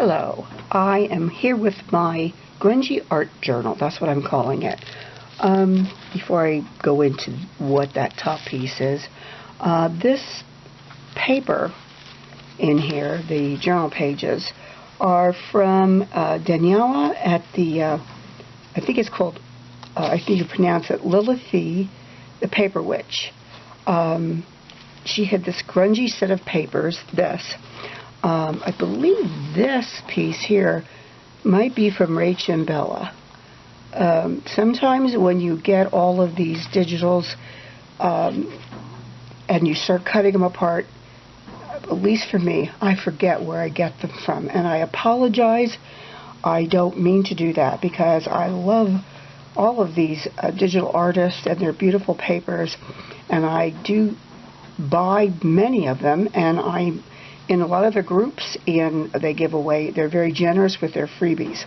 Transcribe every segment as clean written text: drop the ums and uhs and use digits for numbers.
Hello, I am here with my grungy art journal. That's what I'm calling it. Before I go into what that top piece is, this paper in here, the journal pages, are from Daniela at the, I think it's called, I think you pronounce it Lilithie, the Paper Witch. She had this grungy set of papers, this. I believe this piece here might be from Rach and Bella. Sometimes when you get all of these digitals and you start cutting them apart, at least for me, I forget where I get them from. And I apologize. I don't mean to do that because I love all of these digital artists and their beautiful papers. And I do buy many of them, and I'm in a lot of the groups, and they give away, they're very generous with their freebies.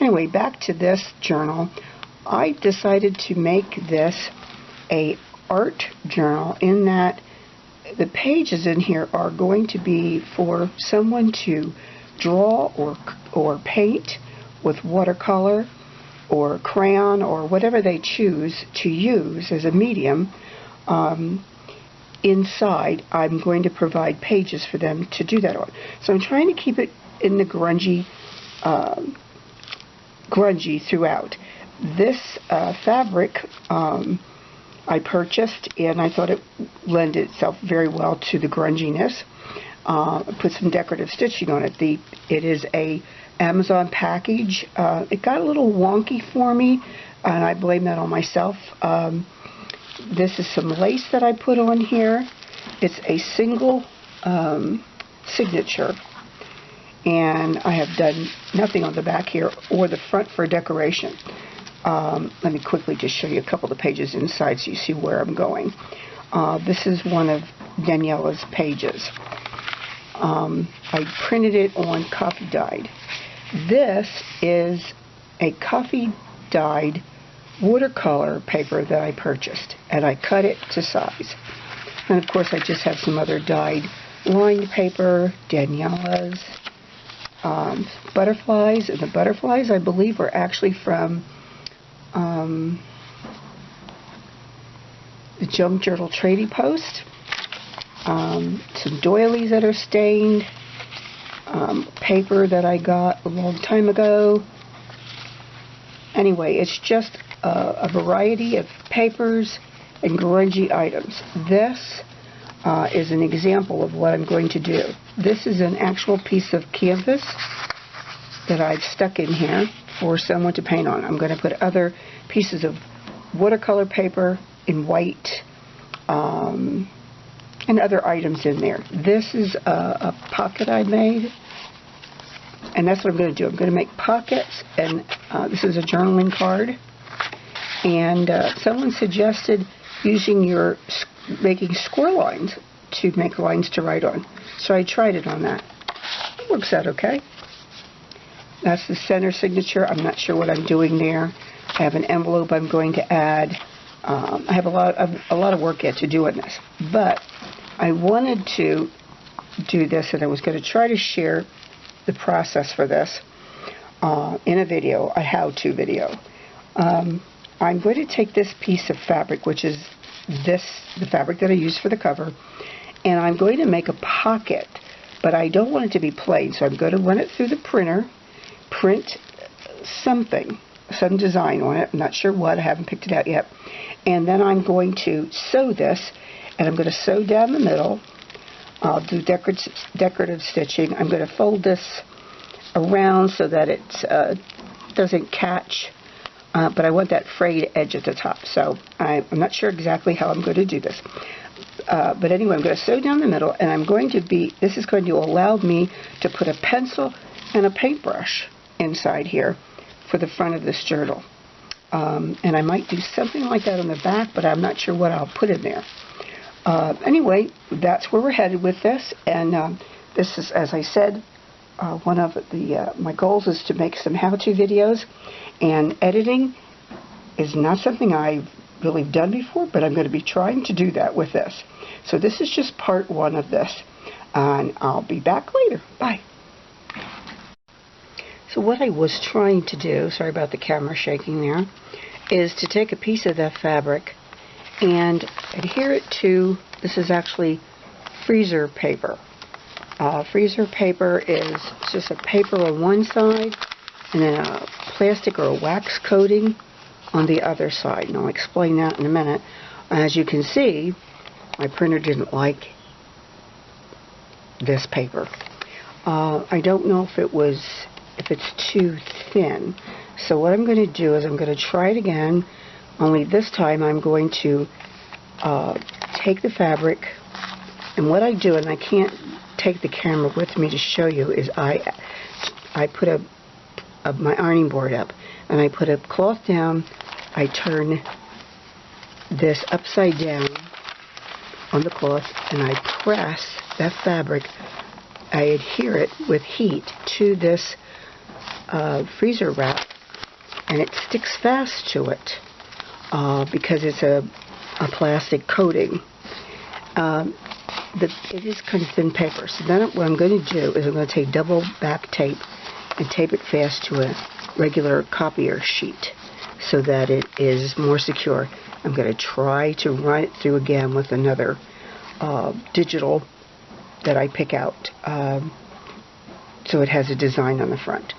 Anyway, back to this journal. I decided to make this a art journal in that the pages in here are going to be for someone to draw or paint with watercolor or crayon or whatever they choose to use as a medium. Inside, I'm going to provide pages for them to do that on. So I'm trying to keep it in the grungy throughout. This fabric I purchased, and I thought it lended itself very well to the grunginess. I put some decorative stitching on it. It is a Amazon package. It got a little wonky for me, and I blame that on myself. This is some lace that I put on here. It's a single signature, and I have done nothing on the back here or the front for decoration. Let me quickly just show you a couple of the pages inside so you see where I'm going. This is one of Daniela's pages. I printed it on coffee dyed. This is a coffee dyed watercolor paper that I purchased, and I cut it to size. And of course I just have some other dyed lined paper, Daniela's butterflies, and the butterflies I believe are actually from the Junk Journal Trading Post. Some doilies that are stained, paper that I got a long time ago. Anyway, it's just a variety of papers and grungy items. This is an example of what I'm going to do. This is an actual piece of canvas that I've stuck in here for someone to paint on. I'm going to put other pieces of watercolor paper in white and other items in there. This is a pocket I made, and that's what I'm going to do. I'm going to make pockets, and this is a journaling card. And someone suggested using making score lines to make lines to write on. So I tried it on that. It works out okay. That's the center signature. I'm not sure what I'm doing there. I have an envelope I'm going to add. I have a lot of work yet to do on this. But I wanted to do this, and I was going to try to share the process for this in a video, a how-to video. I'm going to take this piece of fabric, which is the fabric that I used for the cover, and I'm going to make a pocket, but I don't want it to be plain, so I'm going to run it through the printer, print something, some design on it. I'm not sure what, I haven't picked it out yet, and then I'm going to sew this, and I'm going to sew down the middle. I'll do decorative stitching. I'm going to fold this around so that it doesn't catch, but I want that frayed edge at the top. So I'm not sure exactly how I'm going to do this. But anyway, I'm going to sew down the middle, and this is going to allow me to put a pencil and a paintbrush inside here for the front of this journal. And I might do something like that on the back, but I'm not sure what I'll put in there. Anyway, that's where we're headed with this, and this is, as I said, one of my goals is to make some how-to videos, and editing is not something I've really done before, but I'm going to be trying to do that with this. So this is just part one of this, and I'll be back later. Bye. So what I was trying to do, sorry about the camera shaking there, is to take a piece of that fabric and adhere it to, this is actually freezer paper. Freezer paper is just a paper on one side and then a plastic or a wax coating on the other side. And I'll explain that in a minute. As you can see, my printer didn't like this paper. I don't know if it's too thin. So what I'm going to do is I'm going to try it again, only this time I'm going to take the fabric, and what I do, and I can't take the camera with me to show you, is I put my ironing board up, and I put a cloth down, I turn this upside down on the cloth, and I press that fabric, I adhere it with heat to this freezer wrap, and it sticks fast to it because it's a plastic coating. It is kind of thin paper. So then what I'm going to do is I'm going to take double back tape and tape it fast to a regular copier sheet so that it is more secure. I'm going to try to run it through again with another digital that I pick out so it has a design on the front.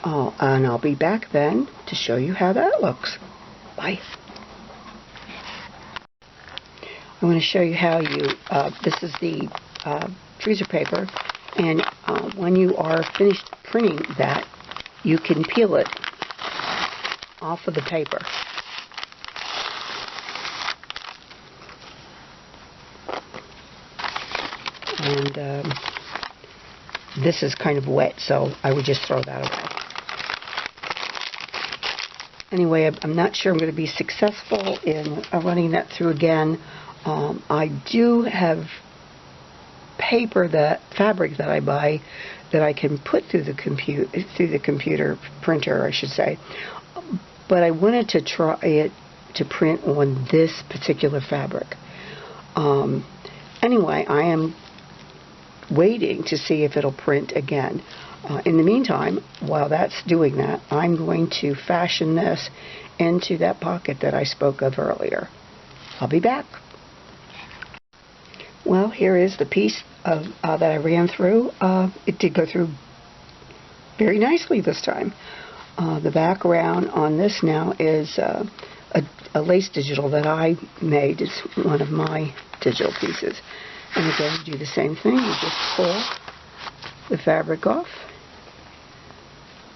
And I'll be back then to show you how that looks. Bye. I want to show you how this is the freezer paper, and when you are finished printing that, you can peel it off of the paper. And this is kind of wet, so I would just throw that away. Anyway, I'm not sure I'm going to be successful in running that through again. I do have fabric that I buy that I can put through the computer printer, I should say. But I wanted to try it to print on this particular fabric. Anyway, I am waiting to see if it'll print again. In the meantime, while that's doing that, I'm going to fashion this into that pocket that I spoke of earlier. I'll be back. Well, here is the piece that I ran through. It did go through very nicely this time. The background on this now is a lace digital that I made. It's one of my digital pieces. And again, you do the same thing. You just pull the fabric off.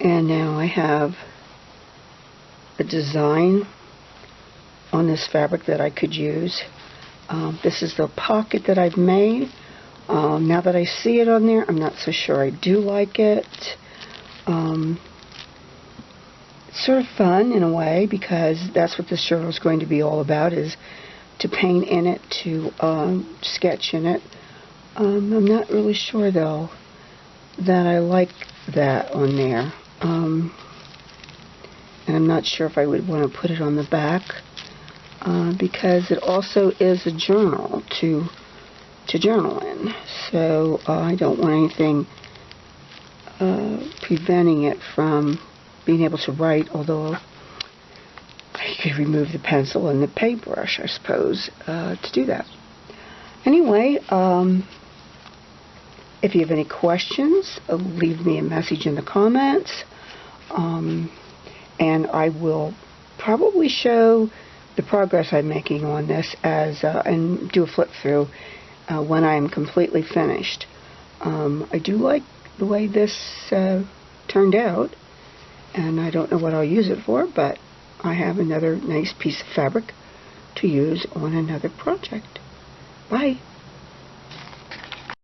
And now I have a design on this fabric that I could use. This is the pocket that I've made. Now that I see it on there, I'm not so sure I do like it. It's sort of fun in a way, because that's what this journal is going to be all about, is to paint in it, to sketch in it. I'm not really sure, though, that I like that on there. And I'm not sure if I would want to put it on the back, because it also is a journal to journal in. So I don't want anything preventing it from being able to write, although I could remove the pencil and the paintbrush, I suppose, to do that. Anyway, if you have any questions, leave me a message in the comments, and I will probably show the progress I'm making on this and do a flip through when I'm completely finished. I do like the way this turned out, and I don't know what I'll use it for, but I have another nice piece of fabric to use on another project. Bye.